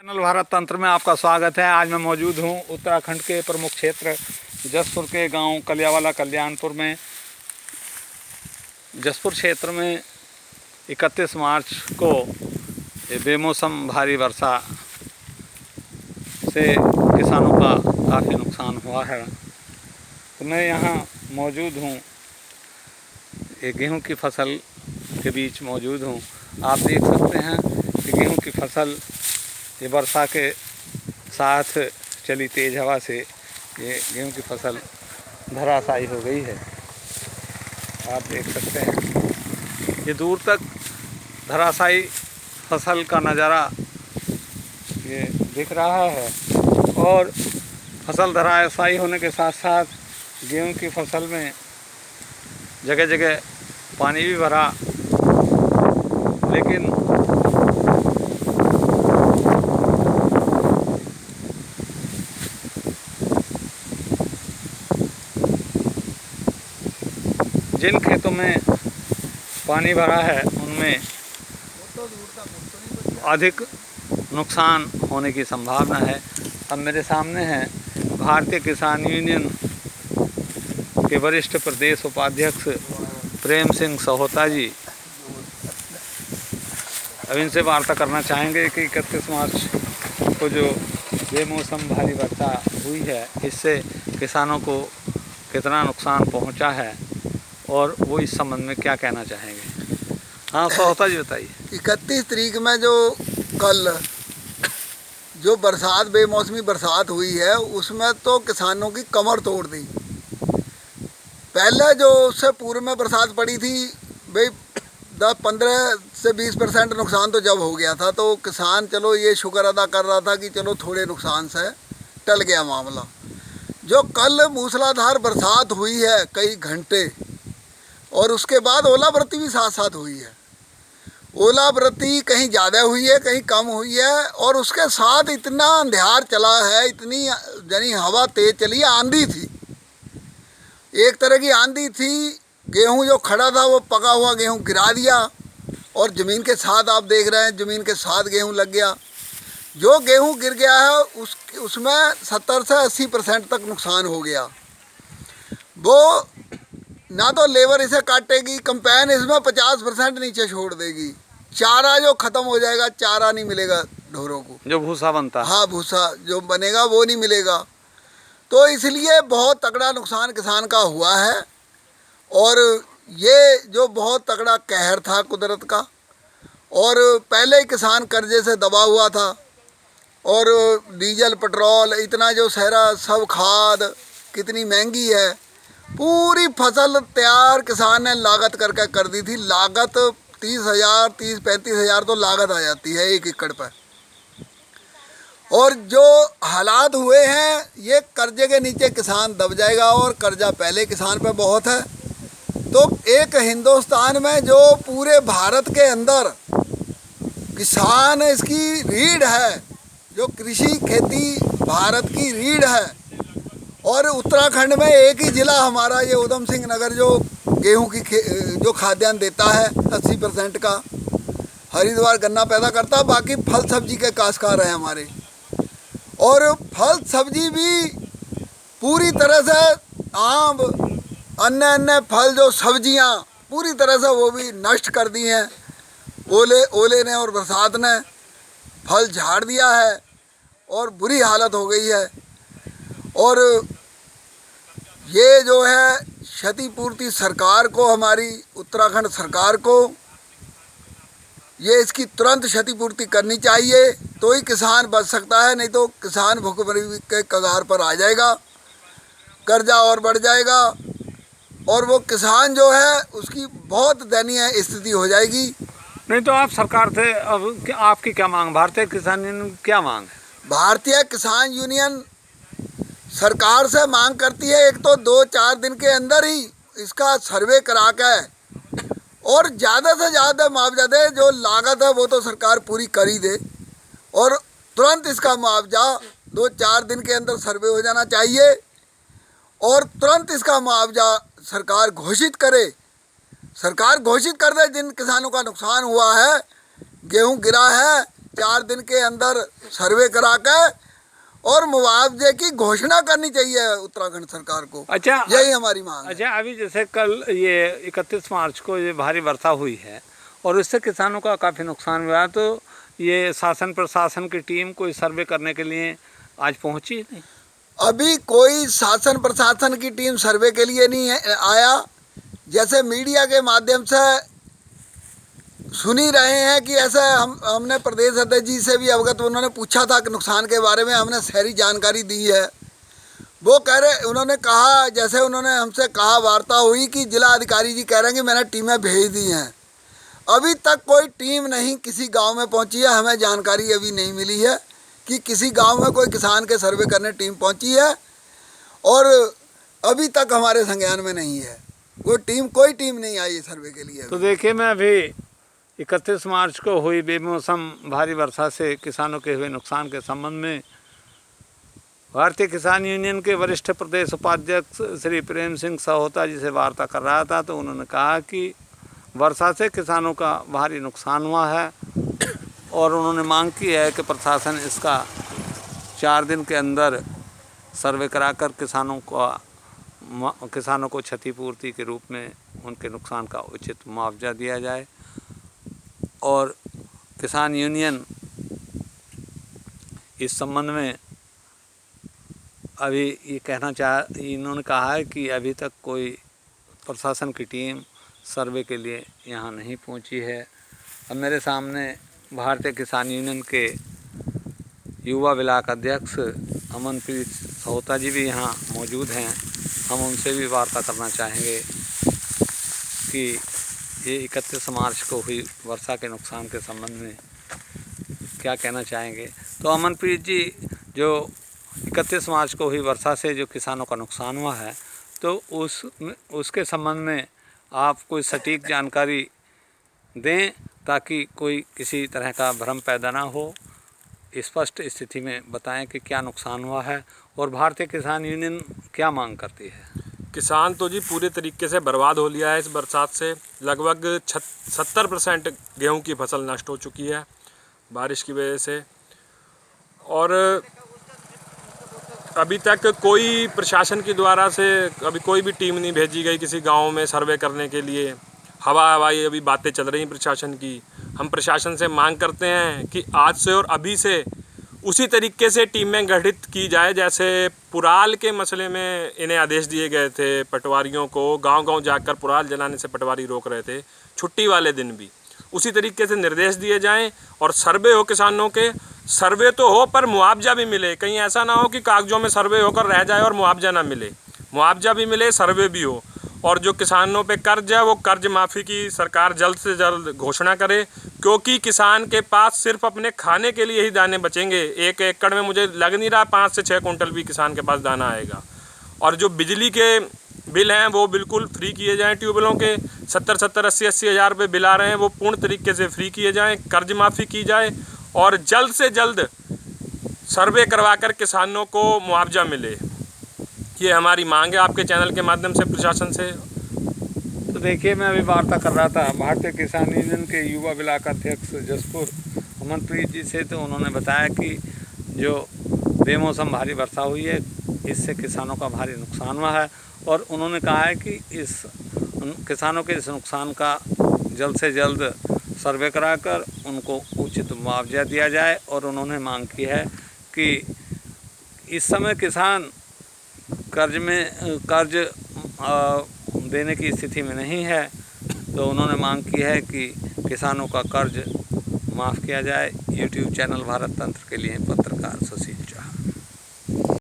Channel Bharat तंत्र में आपका स्वागत है। आज मैं मौजूद हूं उत्तराखंड के प्रमुख क्षेत्र जसपुर के गांव कलियावाला कल्याणपुर में। जसपुर क्षेत्र में 31 मार्च को बेमौसम भारी वर्षा से किसानों का काफ़ी नुकसान हुआ है। तो मैं यहाँ मौजूद हूँ, एक गेहूँ की फसल के बीच मौजूद हूँ। आप देख सकते हैं कि गेहूँ की फसल ये वर्षा के साथ चली तेज़ हवा से ये गेहूं की फसल धराशायी हो गई है। आप देख सकते हैं ये दूर तक धराशायी फसल का नज़ारा ये दिख रहा है और फसल धराशायी होने के साथ साथ गेहूं की फसल में जगह जगह पानी भी भरा, लेकिन जिन खेतों में पानी भरा है उनमें अधिक नुकसान होने की संभावना है। अब मेरे सामने हैं भारतीय किसान यूनियन के वरिष्ठ प्रदेश उपाध्यक्ष प्रेम सिंह सहोता जी। अब इनसे वार्ता करना चाहेंगे कि 31 मार्च को जो बेमौसम भारी वर्षा हुई है इससे किसानों को कितना नुकसान पहुंचा है और वो इस संबंध में क्या कहना चाहेंगे। हाँ सहोता जी बताइए। 31 तारीख में कल जो बरसात बेमौसमी बरसात हुई है उसमें तो किसानों की कमर तोड़ दी। पहले जो उससे पूर्व में बरसात पड़ी थी भाई 15 से 20% नुकसान तो जब हो गया था, तो किसान चलो ये शुक्र अदा कर रहा था कि चलो थोड़े नुकसान से टल गया मामला। जो कल मूसलाधार बरसात हुई है कई घंटे और उसके बाद ओलावृष्टि भी साथ साथ हुई है। ओलावृष्टि कहीं ज़्यादा हुई है कहीं कम हुई है और उसके साथ इतना अंधियार चला है, इतनी यानी हवा तेज चली, आंधी थी, एक तरह की आंधी थी। गेहूं जो खड़ा था वो पका हुआ गेहूं गिरा दिया और ज़मीन के साथ आप देख रहे हैं ज़मीन के साथ गेहूं लग गया। जो गेहूं गिर गया है उसमें 70 से 80% तक नुकसान हो गया। वो ना तो लेबर इसे काटेगी, कंपेन इसमें 50% नीचे छोड़ देगी, चारा जो ख़त्म हो जाएगा, चारा नहीं मिलेगा ढोरों को, जो भूसा बनता है। हाँ, भूसा जो बनेगा वो नहीं मिलेगा। तो इसलिए बहुत तगड़ा नुकसान किसान का हुआ है और ये जो बहुत तगड़ा कहर था कुदरत का। और पहले ही किसान कर्जे से दबा हुआ था और डीजल पेट्रोल इतना जो सारा सब खाद कितनी महंगी है। पूरी फसल तैयार किसान ने लागत करके कर दी थी। लागत 30-35 हज़ार तो लागत आ जाती है 1 एकड़ पर। और जो हालात हुए हैं ये कर्जे के नीचे किसान दब जाएगा और कर्जा पहले किसान पे बहुत है। तो एक हिंदुस्तान में जो पूरे भारत के अंदर किसान इसकी रीढ़ है, जो कृषि खेती भारत की रीढ़ है। और उत्तराखंड में एक ही ज़िला हमारा ये उधम सिंह नगर जो गेहूं की जो खाद्यान्न देता है 80% का, हरिद्वार गन्ना पैदा करता है, बाकी फल सब्जी के काश्तकार हैं हमारे। और फल सब्जी भी पूरी तरह से आम अन्य फल जो सब्जियां पूरी तरह से वो भी नष्ट कर दी हैं। ओले ने और बरसात ने फल झाड़ दिया है और बुरी हालत हो गई है। और ये जो है क्षतिपूर्ति सरकार को, हमारी उत्तराखंड सरकार को ये इसकी तुरंत क्षतिपूर्ति करनी चाहिए, तो ही किसान बच सकता है, नहीं तो किसान भुखमरी के कगार पर आ जाएगा, कर्जा और बढ़ जाएगा और वो किसान जो है उसकी बहुत दयनीय स्थिति हो जाएगी। नहीं तो आप सरकार से अब आपकी क्या मांग, भारतीय किसान यूनियन क्या मांग है? भारतीय किसान यूनियन सरकार से मांग करती है एक तो 2-4 दिन के अंदर ही इसका सर्वे करा के और ज़्यादा से ज़्यादा मुआवजा दे। जो लागत है वो तो सरकार पूरी कर ही दे और तुरंत इसका मुआवजा 2-4 दिन के अंदर सर्वे हो जाना चाहिए और तुरंत इसका मुआवजा सरकार घोषित करे। सरकार घोषित कर दे जिन किसानों का नुकसान हुआ है, गेहूं गिरा है 4 दिन के अंदर सर्वे करा के और मुआवजे की घोषणा करनी चाहिए उत्तराखंड सरकार को। अच्छा, यही हमारी मांग है। अच्छा, अभी जैसे कल ये 31 मार्च को ये भारी वर्षा हुई है और इससे किसानों का काफ़ी नुकसान हुआ, तो ये शासन प्रशासन की टीम कोई सर्वे करने के लिए आज पहुंची नहीं? अभी कोई शासन प्रशासन की टीम सर्वे के लिए नहीं आया। जैसे मीडिया के माध्यम से सुन ही रहे हैं कि ऐसा हमने प्रदेश अध्यक्ष जी से भी अवगत, उन्होंने पूछा था कि नुकसान के बारे में, हमने सारी जानकारी दी है। वो कह रहे, उन्होंने कहा, जैसे उन्होंने हमसे कहा, वार्ता हुई कि जिला अधिकारी जी कह रहे हैं कि मैंने टीमें भेज दी हैं। अभी तक कोई टीम नहीं किसी गांव में पहुंची है। हमें जानकारी अभी नहीं मिली है कि किसी गांव में कोई किसान के सर्वे करने टीम पहुंची है, और अभी तक हमारे संज्ञान में नहीं है कोई टीम नहीं आई सर्वे के लिए। तो देखिए, मैं अभी 31 मार्च को हुई बेमौसम भारी वर्षा से किसानों के हुए नुकसान के संबंध में भारतीय किसान यूनियन के वरिष्ठ प्रदेश उपाध्यक्ष श्री प्रेम सिंह सहोता जी से वार्ता कर रहा था। तो उन्होंने कहा कि वर्षा से किसानों का भारी नुकसान हुआ है और उन्होंने मांग की है कि प्रशासन इसका 4 दिन के अंदर सर्वे कराकर किसानों को क्षतिपूर्ति के रूप में उनके नुकसान का उचित मुआवजा दिया जाए। और किसान यूनियन इस संबंध में अभी इन्होंने कहा है कि अभी तक कोई प्रशासन की टीम सर्वे के लिए यहाँ नहीं पहुँची है। अब मेरे सामने भारतीय किसान यूनियन के युवा ब्लॉक अध्यक्ष अमनप्रीत सहोता जी भी यहाँ मौजूद हैं। हम उनसे भी वार्ता करना चाहेंगे कि ये 31 मार्च को हुई वर्षा के नुकसान के संबंध में क्या कहना चाहेंगे। तो अमनप्रीत जी, जो 31 मार्च को हुई वर्षा से जो किसानों का नुकसान हुआ है, तो उसके संबंध में आप कोई सटीक जानकारी दें ताकि कोई किसी तरह का भ्रम पैदा ना हो। स्पष्ट स्थिति में बताएं कि क्या नुकसान हुआ है और भारतीय किसान यूनियन क्या मांग करती है। किसान तो जी पूरे तरीके से बर्बाद हो लिया है इस बरसात से। लगभग 70% गेहूं की फसल नष्ट हो चुकी है बारिश की वजह से। और अभी तक कोई प्रशासन के द्वारा से अभी कोई भी टीम नहीं भेजी गई किसी गांव में सर्वे करने के लिए। हवाई अभी बातें चल रही प्रशासन की। हम प्रशासन से मांग करते हैं कि आज से और अभी से उसी तरीके से टीमें गठित की जाए जैसे पुराल के मसले में इन्हें आदेश दिए गए थे। पटवारियों को गांव-गांव जाकर पुराल जलाने से पटवारी रोक रहे थे, छुट्टी वाले दिन भी उसी तरीके से निर्देश दिए जाएं। और सर्वे हो किसानों के, सर्वे तो हो पर मुआवजा भी मिले। कहीं ऐसा ना हो कि कागजों में सर्वे होकर रह जाए और मुआवजा ना मिले। मुआवजा भी मिले, सर्वे भी हो। और जो किसानों पे कर्ज है वो कर्ज माफ़ी की सरकार जल्द से जल्द घोषणा करे, क्योंकि किसान के पास सिर्फ अपने खाने के लिए ही दाने बचेंगे। 1 एकड़ में मुझे लग नहीं रहा 5 से 6 कुंटल भी किसान के पास दाना आएगा। और जो बिजली के बिल हैं वो बिल्कुल फ्री किए जाएं। ट्यूबवेलों के 70-70, 80-80 हज़ार रुपये बिल आ रहे हैं, वो पूर्ण तरीके से फ्री किए जाएँ, कर्ज माफ़ी की जाए और जल्द से जल्द सर्वे करवा कर किसानों को मुआवजा मिले। ये हमारी मांग है आपके चैनल के माध्यम से प्रशासन से। तो देखिए, मैं अभी वार्ता कर रहा था भारतीय किसान यूनियन के युवा ब्लॉक अध्यक्ष जसपुर अमनप्रीत जी से। तो उन्होंने बताया कि जो बेमौसम भारी वर्षा हुई है इससे किसानों का भारी नुकसान हुआ है और उन्होंने कहा है कि इस किसानों के इस नुकसान का जल्द से जल्द सर्वे कराकर उनको उचित मुआवजा दिया जाए। और उन्होंने मांग की है कि इस समय किसान कर्ज देने की स्थिति में नहीं है। तो उन्होंने मांग की है कि किसानों का कर्ज माफ़ किया जाए। यूट्यूब चैनल भारत तंत्र के लिए पत्रकार सुशील झा।